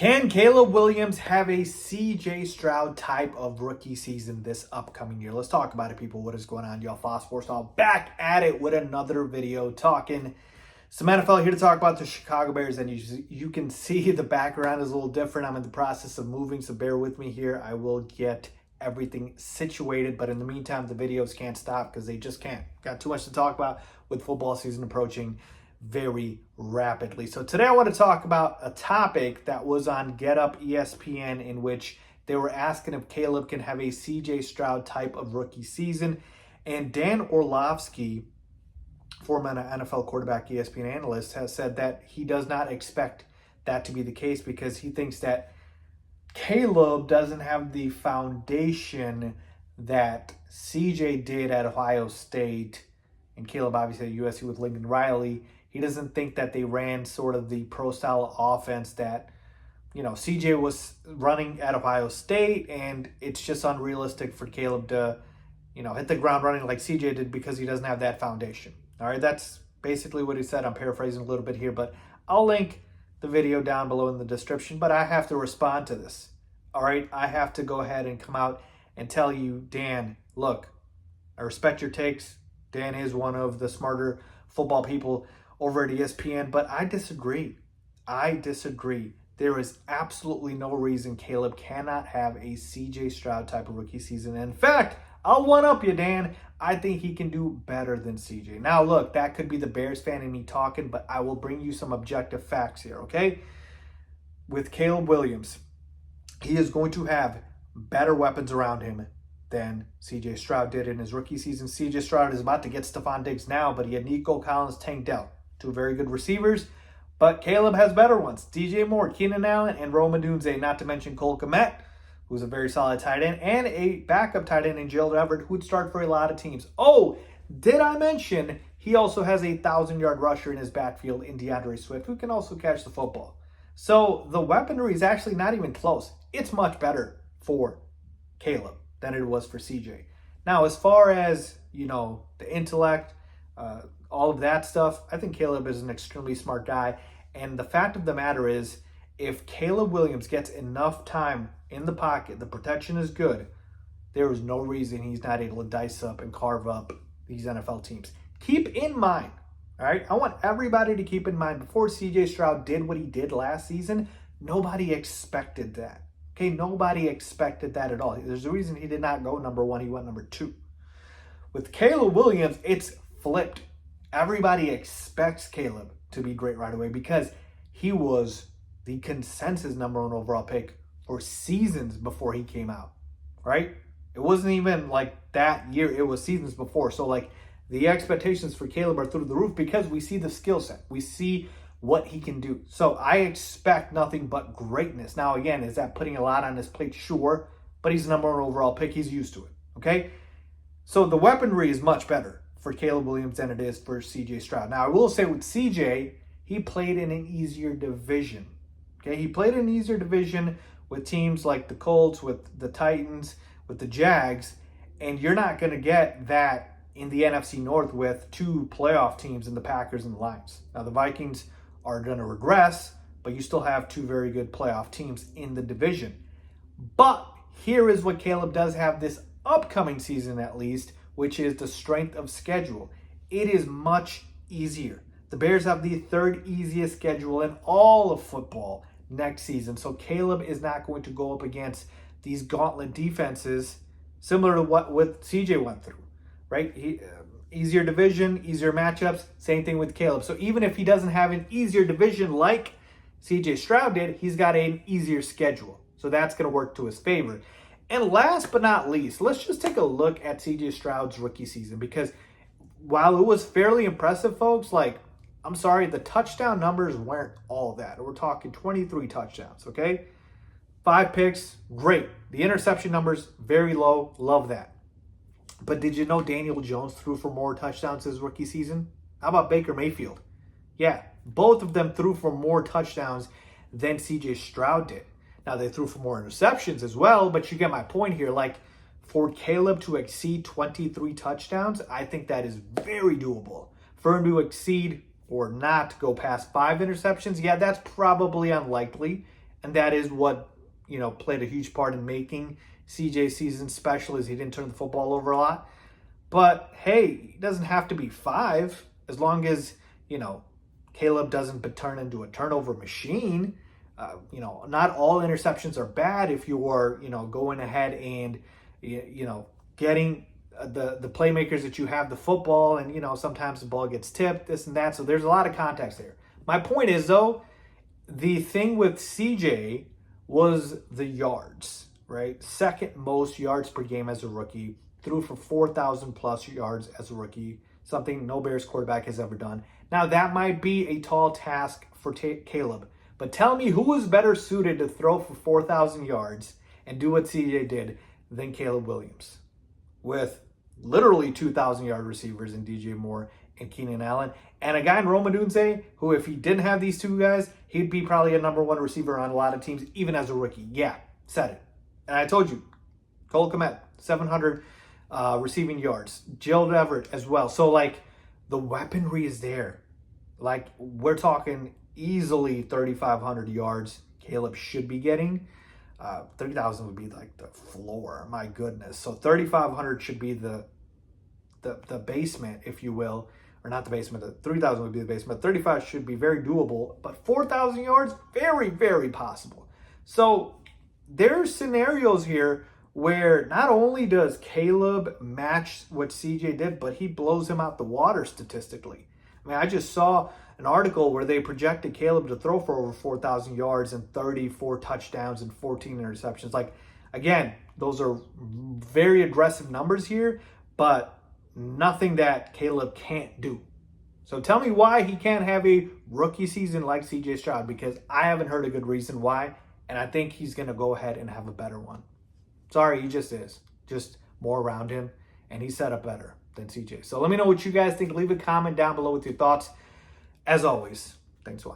Can Caleb Williams have a CJ Stroud type of rookie season this upcoming year? Let's talk about it, people. What is going on, y'all? Phosphorus all back at it with another video talking some NFL here to talk about the Chicago Bears. And you can see the background is a little different. I'm in the process of moving, so bear with me here. I will get everything situated, but in the meantime, the videos can't stop because they just can't. Got too much to talk about with football season approaching very rapidly. So today I want to talk about a topic that was on Get Up ESPN, in which they were asking if Caleb can have a CJ Stroud type of rookie season. And Dan Orlovsky, former NFL quarterback ESPN analyst, has said that he does not expect that to be the case because he thinks that Caleb doesn't have the foundation that CJ did at Ohio State, and Caleb obviously at USC with Lincoln Riley. He doesn't think that they ran sort of the pro-style offense that, CJ was running at Ohio State, and it's just unrealistic for Caleb to, hit the ground running like CJ did because he doesn't have that foundation. All right, that's basically what he said. I'm paraphrasing a little bit here, but I'll link the video down below in the description, but I have to respond to this. All right, I have to go ahead and come out and tell you, Dan, look, I respect your takes. Dan is one of the smarter football people over at ESPN, but I disagree. There is absolutely no reason Caleb cannot have a CJ Stroud type of rookie season. In fact, I'll one-up you, Dan. I think he can do better than CJ. Now, look, that could be the Bears fan in me talking, but I will bring you some objective facts here, okay? With Caleb Williams, he is going to have better weapons around him than CJ Stroud did in his rookie season. CJ Stroud is about to get Stephon Diggs now, but he had Nico Collins, Tank Dell, two very good receivers. But Caleb has better ones. DJ Moore, Keenan Allen, and Rome Odunze, not to mention Cole Kmet, who's a very solid tight end, and a backup tight end in Gerald Everett, who would start for a lot of teams. Oh, did I mention he also has a 1,000-yard rusher in his backfield in DeAndre Swift, who can also catch the football. So the weaponry is actually not even close. It's much better for Caleb than it was for CJ. Now, as far as, the intellect, all of that stuff, I think Caleb is an extremely smart guy. And the fact of the matter is, if Caleb Williams gets enough time in the pocket, the protection is good, there is no reason he's not able to dice up and carve up these NFL teams. Keep in mind, all right, I want everybody to keep in mind, before CJ Stroud did what he did last season, nobody expected that. Okay, nobody expected that at all. There's a reason he did not go number one, he went number two. With Caleb Williams, it's flipped. Everybody expects Caleb to be great right away because he was the consensus number one overall pick for seasons before he came out, right? It wasn't even like that year, it was seasons before. So the expectations for Caleb are through the roof because we see the skill set. We see what he can do. So I expect nothing but greatness. Now, again, is that putting a lot on his plate? Sure, but he's the number one overall pick. He's used to it, okay? So the weaponry is much better for Caleb Williams than it is for CJ Stroud. Now, I will say with CJ, he played in an easier division, okay? He played in an easier division with teams like the Colts, with the Titans, with the Jags, and you're not going to get that in the NFC North with two playoff teams in the Packers and the Lions. Now, the Vikings are going to regress, but you still have two very good playoff teams in the division. But here is what Caleb does have this upcoming season, at least, which is the strength of schedule. It is much easier. The Bears have the third easiest schedule in all of football next season. So Caleb is not going to go up against these gauntlet defenses similar to what CJ went through, right? Easier division, easier matchups, same thing with Caleb. So even if he doesn't have an easier division like CJ Stroud did, he's got an easier schedule. So that's going to work to his favor. And last but not least, let's just take a look at CJ Stroud's rookie season, because while it was fairly impressive, folks, I'm sorry, the touchdown numbers weren't all that. We're talking 23 touchdowns, okay? 5 picks, great. The interception numbers, very low, love that. But did you know Daniel Jones threw for more touchdowns his rookie season? How about Baker Mayfield? Yeah, both of them threw for more touchdowns than CJ Stroud did. Now, they threw for more interceptions as well, but you get my point here. For Caleb to exceed 23 touchdowns, I think that is very doable. For him to exceed or not go past 5 interceptions, yeah, that's probably unlikely. And that is what, played a huge part in making CJ's season special, is he didn't turn the football over a lot. But hey, it doesn't have to be 5, as long as, Caleb doesn't turn into a turnover machine. Not all interceptions are bad if you are, going ahead and, getting the playmakers that you have the football, and, sometimes the ball gets tipped, this and that. So there's a lot of context there. My point is, though, the thing with CJ was the yards, right? Second most yards per game as a rookie. Threw for 4,000 plus yards as a rookie, something no Bears quarterback has ever done. Now, that might be a tall task for Caleb, but tell me who is better suited to throw for 4,000 yards and do what CJ did than Caleb Williams, with literally 2,000-yard receivers in DJ Moore and Keenan Allen, and a guy in Rome Odunze who, if he didn't have these two guys, he'd be probably a number 1 receiver on a lot of teams, even as a rookie. Yeah, said it. And I told you, Cole Kmet, 700 receiving yards. Gerald Everett as well. So, the weaponry is there. We're talking easily 3,500 yards Caleb should be getting. 3,000 would be the floor. My goodness. So 3,500 should be the basement, if you will. Or not the basement. 3,000 would be the basement. 35 should be very doable. But 4,000 yards, very, very possible. So there's scenarios here where not only does Caleb match what CJ did, but he blows him out the water statistically. I mean, I just saw an article where they projected Caleb to throw for over 4,000 yards and 34 touchdowns and 14 interceptions. Again, those are very aggressive numbers here, but nothing that Caleb can't do. So tell me why he can't have a rookie season like CJ Stroud, because I haven't heard a good reason why, and I think he's going to go ahead and have a better one. Sorry, he just is. Just more around him, and he's set up better than CJ. So let me know what you guys think. Leave a comment down below with your thoughts. As always, thanks for watching.